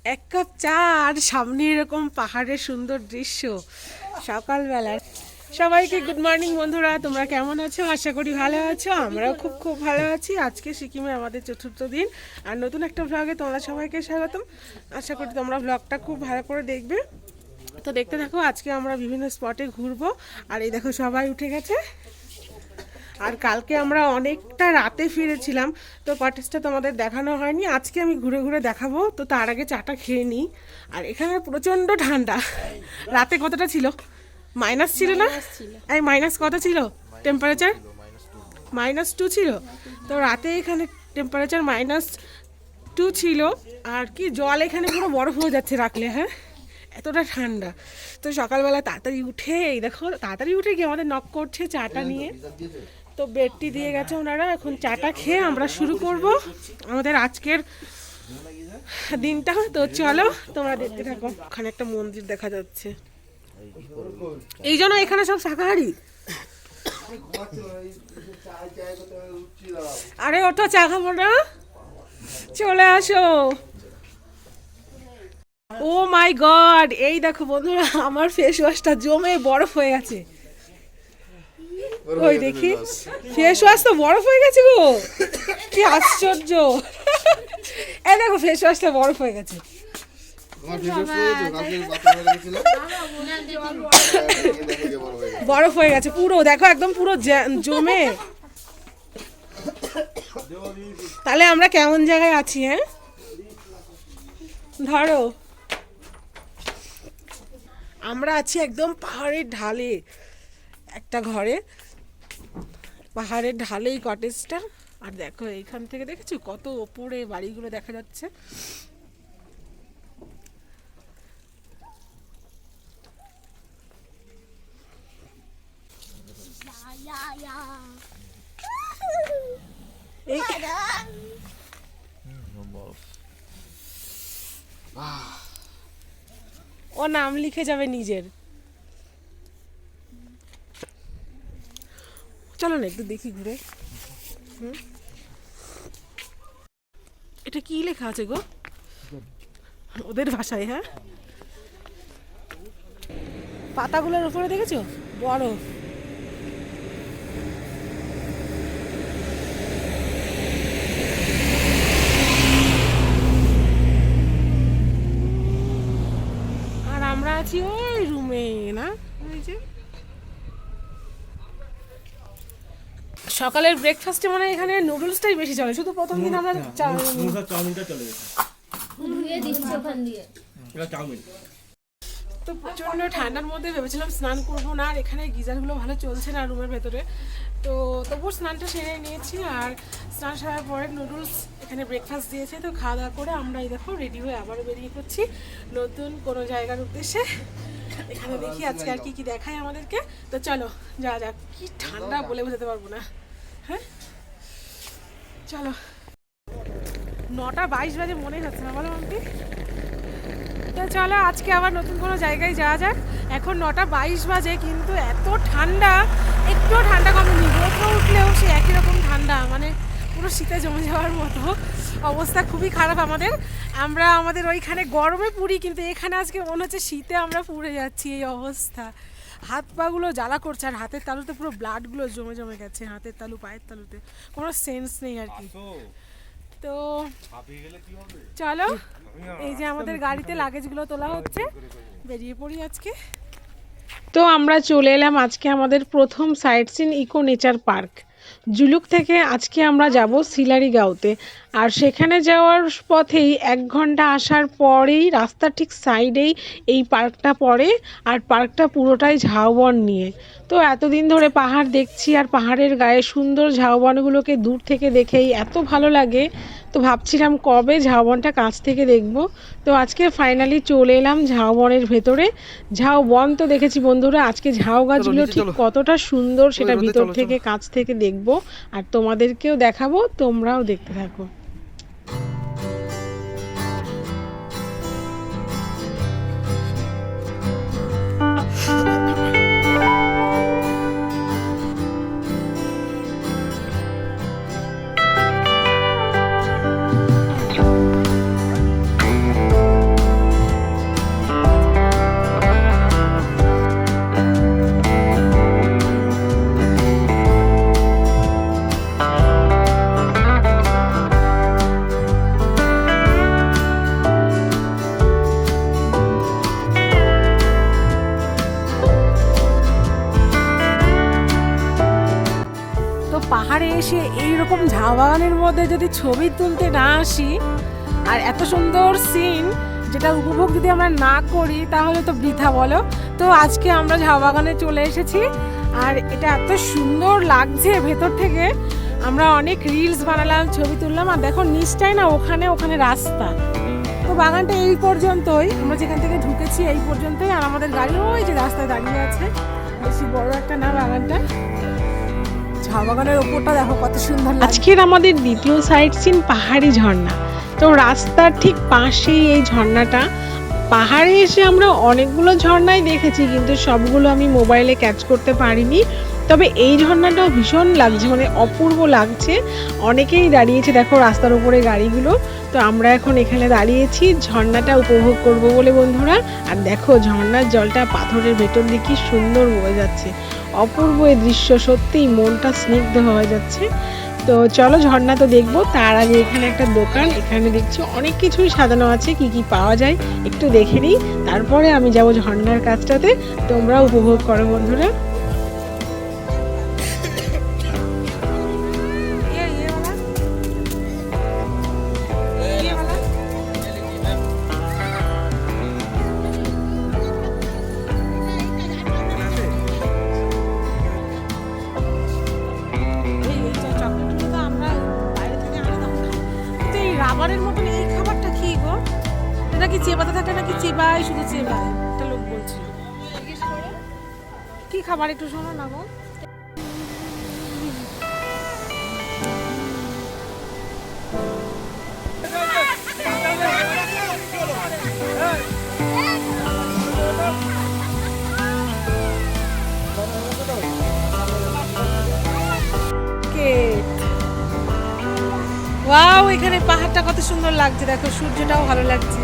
এক কাপ চা আর সামনে এরকম পাহাড়ের সুন্দর দৃশ্য সকালবেলার। সবাইকে গুড মর্নিং বন্ধুরা, তোমরা কেমন আছো? আশা করি ভালো আছো। আমরাও খুব খুব ভালো আছি। আজকে সিকিমে আমাদের চতুর্থ দিন আর নতুন একটা ভ্লগে তোমরা সবাইকে স্বাগতম। আশা করি তোমরা ভ্লগটা খুব ভালো করে দেখবে। তো দেখতে থাকো। আজকে আমরা বিভিন্ন স্পটে ঘুরবো। আর এই দেখো সবাই উঠে গেছে। আর কালকে আমরা অনেকটা রাতে ফিরেছিলাম, তো কটেজটা তোমাদের দেখানো হয়নি। আজকে আমি ঘুরে ঘুরে দেখাবো। তো তার আগে চাটা খেয়ে নিই। আর এখানে প্রচণ্ড ঠান্ডা। রাতে কতটা ছিল? মাইনাস ছিল না? এই মাইনাস কত ছিল টেম্পারেচার? -2 ছিল। তো রাতে এখানে টেম্পারেচার -2 ছিল। আর কি জল এখানে পুরো বরফ হয়ে যাচ্ছে রাখলে, হ্যাঁ এতটা ঠান্ডা। তো সকালবেলা তাড়াতাড়ি উঠে এই দেখো, তাড়াতাড়ি উঠে গিয়ে আমাদের নক করছে চাটা নিয়ে। তো বেডটি দিয়ে গেছে ওনারা। এখন চাটা খেয়ে আমরা শুরু করব আমাদের আজকের দিনটা। তো চলো তোমরা দেখতে থাকো। ওখানে একটা মন্দির দেখা যাচ্ছে, এই জন্য এখানে সব শাকাহারি। আরে ওঠো, চা খাবো না? চলে আসো। ও মাই গড, এই দেখো বন্ধুরা, আমার ফেস ওয়াশটা জমে বরফ হয়ে গেছে। ওই দেখি, ফেস ওয়াশ তো বরফ হয়ে গেছে গো, কি আশ্চর্য। এই দেখো ফেস ওয়াশটা বরফ হয়ে গেছে। বরফ হয়ে গেছে পুরো, দেখো একদম পুরো জমে। তাহলে আমরা কেমন জায়গায় আছি? হ্যাঁ ধরো, আমরা আছি একদম পাহাড়ের ঢালে একটা ঘরে। পাহাড়ের ঢালেই কটেজটা। আর দেখো এইখান থেকে দেখেছো কত ওপরে বাড়িগুলো দেখা যাচ্ছে। ও নাম লিখে যাবে নিজের। চলো না একটু দেখি ঘুরে। এটা কি লেখা আছে গো ওদের ভাষায়? হ্যাঁ, পাতাগুলোর উপরে দেখেছো বরফ। আর আমরা আছি ওই রুমে না, ওই যে সকালের ব্রেকফাস্টে মানে এখানে নুডলসটাই বেশি চলে। শুধু প্রথম দিন আমরা চাউমিনটা চলে গেছে। তো প্রচণ্ড ঠান্ডার মধ্যে ভেবেছিলাম স্নান করবো না। আর এখানে গিজারগুলো ভালো চলছে না রুমের ভেতরে, তো তবুও স্নানটা সেরে নিয়েছি। আর স্নান সারার পরে নুডলস এখানে ব্রেকফাস্ট দিয়েছে। তো খাওয়া দাওয়া করে আমরা এই দেখো রেডি হয়ে আবারও বেরিয়ে পড়ছি নতুন কোনো জায়গার উদ্দেশ্যে। এখানে দেখি আজকে আর কি কি দেখায় আমাদেরকে। তো চলো যা যাক। কি ঠান্ডা বলে বোঝাতে পারবো না। হ্যাঁ চলো। 9:22 বাজে মনে হচ্ছে না, বলো মাম্পি? তো চলো আজকে আবার নতুন কোনো জায়গায় যাওয়া যাক। এখন 9:22 বাজে, কিন্তু এত ঠান্ডা, একটুও ঠান্ডা কমেনি। রোদ উঠলেও সে একই রকম ঠান্ডা, মানে পুরো শীতে জমে যাওয়ার মতো অবস্থা। খুবই খারাপ আমাদের। আমরা আমাদের ওইখানে গরমে পুড়ি, কিন্তু এখানে আজকে মনে হচ্ছে শীতে আমরা পুড়ে যাচ্ছি। এই অবস্থা, হাত পাগুলো জ্বালা করছে। আর হাতের তালুতে পুরো ব্লাডগুলো জমে জমে গেছে, হাতের তালু পায়ের তালুতে কোনো সেন্স নেই আর কি। তো চলো, এই যে আমাদের গাড়িতে লাগেজগুলো তোলা হচ্ছে, বেরিয়ে পড়ি আজকে। তো আমরা চলে এলাম আজকে আমাদের প্রথম sightseeing eco nature park Zuluk থেকে। আজকে আমরা যাব শিলারিগাঁওতে। আর সেখানে যাওয়ার পথেই 1 ঘন্টা আসার পরেই রাস্তার ঠিক সাইডেই এই পার্কটা পড়ে। আর পার্কটা পুরোটাই ঝাউবন নিয়ে। তো এতদিন ধরে পাহাড় দেখছি, আর পাহাড়ের গায়ে সুন্দর ঝাউবনগুলোকে দূর থেকে দেখেই এত ভালো লাগে। তো ভাবছিলাম কবে ঝাউবনটা কাছ থেকে দেখব। তো আজকে ফাইনালি চলে এলাম ঝাউবনের ভেতরে। ঝাউবন তো দেখেছি বন্ধুরা, আজকে ঝাউ গাছগুলো ঠিক কতটা সুন্দর সেটা ভিতর থেকে কাছ থেকে দেখব আর তোমাদেরকেও দেখাবো। তোমরাও দেখতে থাকো। এসে এইরকম ঝাউ বাগানের মধ্যে যদি ছবি তুলতে না আসি আর এত সুন্দর সিন যেটা উপভোগ যদি আমরা না করি তাহলে তো বৃথা বলো। তো আজকে আমরা ঝাউ বাগানে চলে এসেছি আর এটা এত সুন্দর লাগছে ভেতর থেকে। আমরা অনেক রিলস বানালাম, ছবি তুললাম, আর দেখো নিচটাই না ওখানে ওখানে রাস্তা। তো বাগানটা এই পর্যন্তই, আমরা যেখান থেকে ঢুকেছি এই পর্যন্তই, আর আমাদের গাড়ি ওই যে রাস্তায় দাঁড়িয়ে আছে। বেশি বড় একটা না বাগানটা। ঝাউ বাগানের ওপরটা দেখো কত সুন্দর। আজকের আমাদের দ্বিতীয় সাইট সিন পাহাড়ি ঝর্ণা। তো রাস্তার ঠিক পাশেই এই ঝর্ণাটা। পাহাড়ে এসে আমরা অনেকগুলো ঝর্ণাই দেখেছি, কিন্তু সবগুলো আমি মোবাইলে ক্যাচ করতে পারিনি। তবে এই ঝর্ণাটাও ভীষণ লাগছে, মানে অপূর্ব লাগছে। অনেকেই দাঁড়িয়েছে দেখো রাস্তার উপরে গাড়িগুলো। তো আমরা এখন এখানে দাঁড়িয়েছি ঝর্ণাটা উপভোগ করব বলে বন্ধুরা। আর দেখো ঝর্ণার জলটা পাথরের ভেতর দিয়ে কি সুন্দর বয়ে যাচ্ছে। অপূর্ব এই দৃশ্য, সত্যিই মনটা স্নিগ্ধ হয়ে যাচ্ছে। তো চলো ঝর্ণা তো দেখবো, তার আগে এখানে একটা দোকান, এখানে দেখছি অনেক কিছুই সাজানো আছে, কি কি পাওয়া যায় একটু দেখে নিই, তারপরে আমি যাব ঝর্ণার কাছটাতে। তোমরা উপভোগ করো বন্ধুরা। রাবারের মতন এই খাবারটা কি গো? এটা কি চেবাতে থাকে নাকি চেবাই শুধু চেবাই? একটা লোক বলছিল। কি খাবার একটু শোনো না গো। ওয়াও, এখানে পাহাড়টা কত সুন্দর লাগছে, দেখো সূর্যটাও ভালো লাগছে।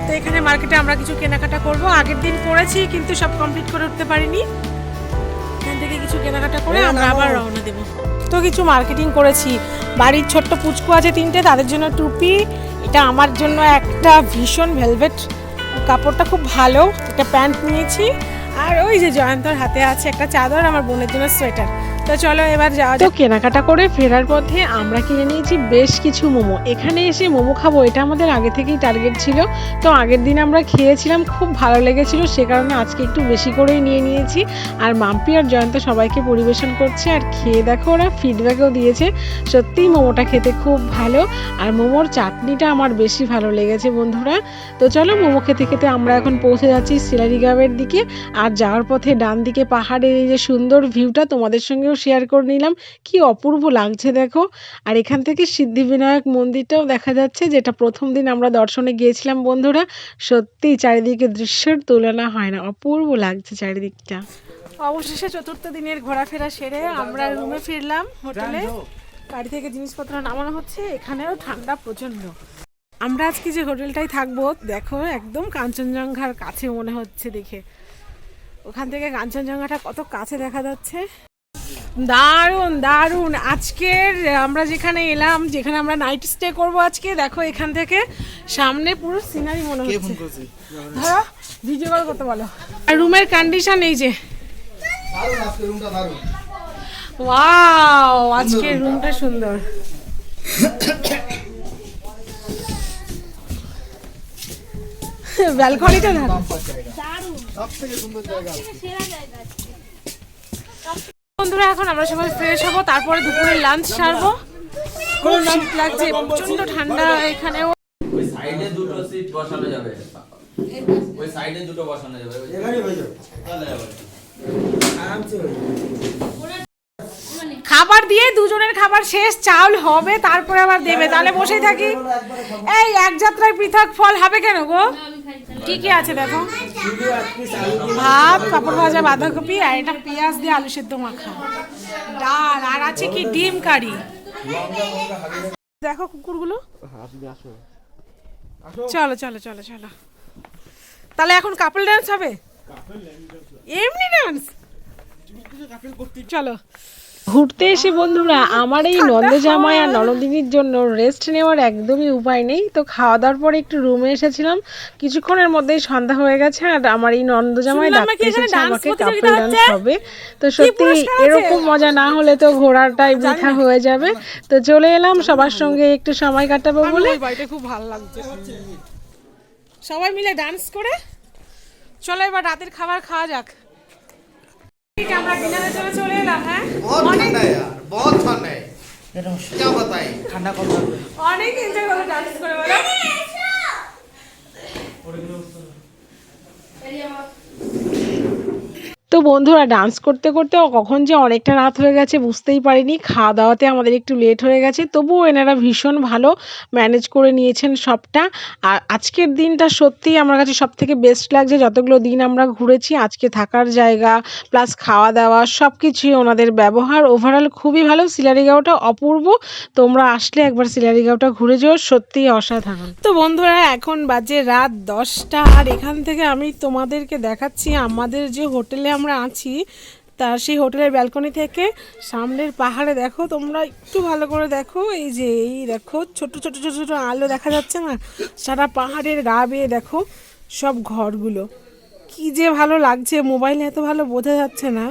তো এখানে মার্কেটে আমরা কিছু কেনাকাটা করব। আগের দিন করেছি কিন্তু সব কমপ্লিট করে উঠতে পারিনি। এখান থেকে কিছু কেনাকাটা করে আমরা আবার রওনা দেব। তো কিছু মার্কেটিং করেছি। বাড়ির ছোট্ট পুচকু আছে 3টে, তাদের জন্য টুপি। এটা আমার জন্য একটা ভীষণ ভেলভেট, কাপড়টা খুব ভালো, একটা প্যান্ট নিয়েছি। আর ওই যে জয়ন্তর হাতে আছে একটা চাদর, আমার বোনের জন্য সোয়েটার। তো চলো এবার যাওয়া যাক। তো কেনাকাটা করে ফেরার পথে আমরা কিনে নিয়েছি বেশ কিছু মোমো। এখানে এসে মোমো খাবো এটা আমাদের আগে থেকেই টার্গেট ছিল। তো আগের দিন আমরা খেয়েছিলাম, খুব ভালো লেগেছিল, সে কারণে আজকে একটু বেশি করেই নিয়ে নিয়েছি। আর মাম্পি আর জয়ন্ত সবাইকে পরিবেশন করছে, আর খেয়ে দেখো ওরা ফিডব্যাকও দিয়েছে সত্যিই মোমোটা খেতে খুব ভালো। আর মোমোর চাটনিটা আমার বেশি ভালো লেগেছে বন্ধুরা। তো চলো মোমো খেতে খেতে আমরা এখন পৌঁছে যাচ্ছি শিলারিগাঁওয়ের দিকে। আর যাওয়ার পথে ডান দিকে পাহাড়ের এই যে সুন্দর ভিউটা তোমাদের সঙ্গেও শেয়ার করে নিলাম, কি অপূর্ব লাগছে দেখো। আর এখান থেকে সিদ্ধিবিনায়ক মন্দিরটাও দেখা যাচ্ছে, যেটা প্রথম দিন আমরা দর্শনে গিয়েছিলাম বন্ধুরা। সত্যি চারিদিকে দৃশ্যের তুলনা হয় না, অপূর্ব লাগছে চারিদিকটা। অবশেষে চতুর্থ দিনের ঘোরাফেরা সেরে আমরা রুমে ফিরলাম হোটেলে। গাড়ি থেকে জিনিসপত্র নামানো হচ্ছে। এখানেও ঠান্ডা প্রচণ্ড। আমরা আজকে যে হোটেলটাই থাকবো দেখো একদম কাঞ্চনজঙ্ঘার কাছে মনে হচ্ছে দেখে। ওখান থেকে কাঞ্চনজঙ্ঘাটা কত কাছে দেখা যাচ্ছে, দারুণ দারুণ। আজকের আমরা যেখানে এলাম, যেখানে আমরা নাইট স্টে করব আজকে, দেখো এখান থেকে সামনে পুরো সিনারি মনে হচ্ছে। ধরো ভিডিও কল করতে বলো। আর রুমের কন্ডিশন এই যে, ওয়াও আজকের রুমটা সুন্দর। ব্যালকনিটা না বন্ধুরা। এখন আমরা সবাই ফ্রেশ হবো, তারপরে দুপুরে লাঞ্চ সারবো। খুব শীত লাগছে, প্রচন্ড ঠান্ডা এখানেও। ওই সাইডে দুটো সিট বসানো যাবে, ওই সাইডে দুটো বসানো যাবে, এখানে হয়ে যাবে, তাহলে আরামসে হয়ে যাবে। খাবার দিয়ে দুজনের খাবার শেষ, চাউল হবে তারপরে আবার দেবে, তাহলে বসেই থাকি। এই এক যাত্রায় পৃথক ফল হবে কেন গো? কি কি আছে দেখো, ভাত, পাপড় ভাজা, বাঁধাকপি, আর এটা পেঁয়াজ দিয়ে আলু সেদ্ধ মাখা, ডাল, আর আছে কি ডিম কারি। দেখো কুকুরগুলো। চলো চলো চলো চলো, তাহলে এখন কাপল ডান্স হবে, এমনি ডান্স। চলো ঘুরতে এসে বন্ধুরা আমার এই নন্দজামাই আর ননদিনীর জন্য রেস্ট নেওয়ার একদমই উপায় নেই। তো খাওয়া দাওয়ার পরে একটু রুমে এসেছিলাম, কিছুক্ষণের মধ্যেই সন্ধ্যা হয়ে গেছে আর আমার এই নন্দজামাই ডাকতে এসেছে আমাকে কাপল ডান্স হবে। তো সত্যি এরকম মজা না হলে তো ঘোরাটাই বৃথা হয়ে যাবে। তো চলে এলাম সবার সঙ্গে একটু সময় কাটাবো বলে। বাড়িটা খুব ভালো লাগছে, সবাই মিলে ডান্স করে। চলো এবার রাতের খাবার খাওয়া যাক। আমরা ডিনারের জন্য চলে এলাম। হ্যাঁ बहुत ठंडा है यार, बहुत ठंडा है। क्या बताएं, ठंडा कब लग रहा है? অনেক এনজয় করলো ডান্স করে বলো। তো বন্ধুরা ডান্স করতে করতে কখন যে অনেকটা রাত হয়ে গেছে বুঝতেই পারিনি। খাওয়া দাওয়াতে আমাদের একটু লেট হয়ে গেছে, তবুও এনারা ভীষণ ভালো ম্যানেজ করে নিয়েছেন সবটা। আর আজকের দিনটা সত্যিই আমার কাছে সব থেকে বেস্ট লাগছে। যতগুলো দিন আমরা ঘুরেছি, আজকে থাকার জায়গা প্লাস খাওয়া দাওয়া সব কিছুই ওনাদের ব্যবহার ওভারঅল খুবই ভালো। সিলারিগাঁওটা অপূর্ব, তোমরা আসলে একবার সিলারিগাঁওটা ঘুরে যেও, সত্যিই অসাধারণ। তো বন্ধুরা এখন বাজে রাত 10টা আর এখান থেকে আমি তোমাদেরকে দেখাচ্ছি আমাদের যে হোটেলে আমরা আছি তার সেই হোটেলের ব্যালকনি থেকে সামনের পাহাড়ে। দেখো তোমরা একটু ভালো করে দেখো, এই যে এই দেখো ছোট ছোট ছোট ছোট আলো দেখা যাচ্ছে না, সারা পাহাড়ের গা বেয়ে দেখো সব ঘরগুলো। কি যে ভালো লাগছে, মোবাইলে এত ভালো বোঝা যাচ্ছে না,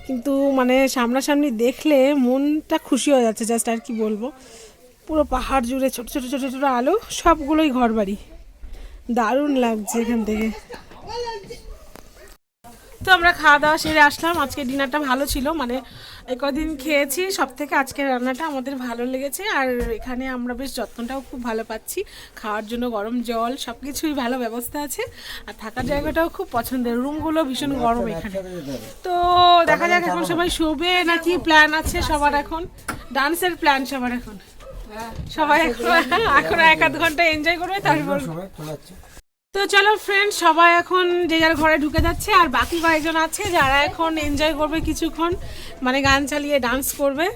কিন্তু মানে সামনাসামনি দেখলে মনটা খুশি হয়ে যাচ্ছে। জাস্ট আর কি বলবো, পুরো পাহাড় জুড়ে ছোট ছোট ছোট ছোট আলো, সবগুলোই ঘরবাড়ি। দারুণ লাগছে এখান থেকে। তো আমরা খাওয়া দাওয়া সেরে আসলাম। আজকে ডিনারটা ভালো ছিল, মানে কদিন খেয়েছি সব থেকে আজকের রান্নাটা আমাদের ভালো লেগেছে। আর এখানে আমরা বেশ যত্নটাও খুব ভালো পাচ্ছি, খাওয়ার জন্য গরম জল সব কিছুই ভালো ব্যবস্থা আছে। আর থাকার জায়গাটাও খুব পছন্দের, রুমগুলো ভীষণ গরম এখানে। তো দেখা যাক এখন সবাই শোবে নাকি প্ল্যান আছে সবার, এখন ডান্সের প্ল্যান সবার, এখন সবাই এখন 1-2 ঘন্টা এনজয় করবে তারপর। তো চলো ফ্রেন্ড, সবাই এখন যে যার ঘরে ঢুকে যাচ্ছে আর বাকি কয়েকজন আছে যারা এখন এনজয় করবে কিছুক্ষণ, মানে গান চালিয়ে ডান্স করবে।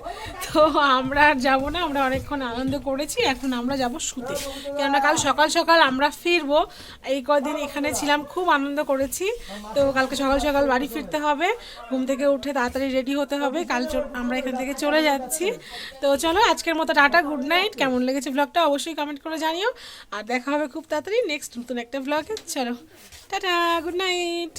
তো আমরা আর যাবো না, আমরা অনেকক্ষণ আনন্দ করেছি, এখন আমরা যাব শুতে, কেননা কাল সকাল সকাল আমরা ফিরবো। এই কদিন এখানে ছিলাম, খুব আনন্দ করেছি। তো কালকে সকাল সকাল বাড়ি ফিরতে হবে, ঘুম থেকে উঠে তাড়াতাড়ি রেডি হতে হবে, কাল আমরা এখান থেকে চলে যাচ্ছি। তো চলো আজকের মতো টাটা, গুড নাইট। কেমন লেগেছে ব্লগটা অবশ্যই কমেন্ট করে জানিও, আর দেখা হবে খুব তাড়াতাড়ি নেক্সট নতুন একটা ব্লগে। চলো টাটা, গুড নাইট।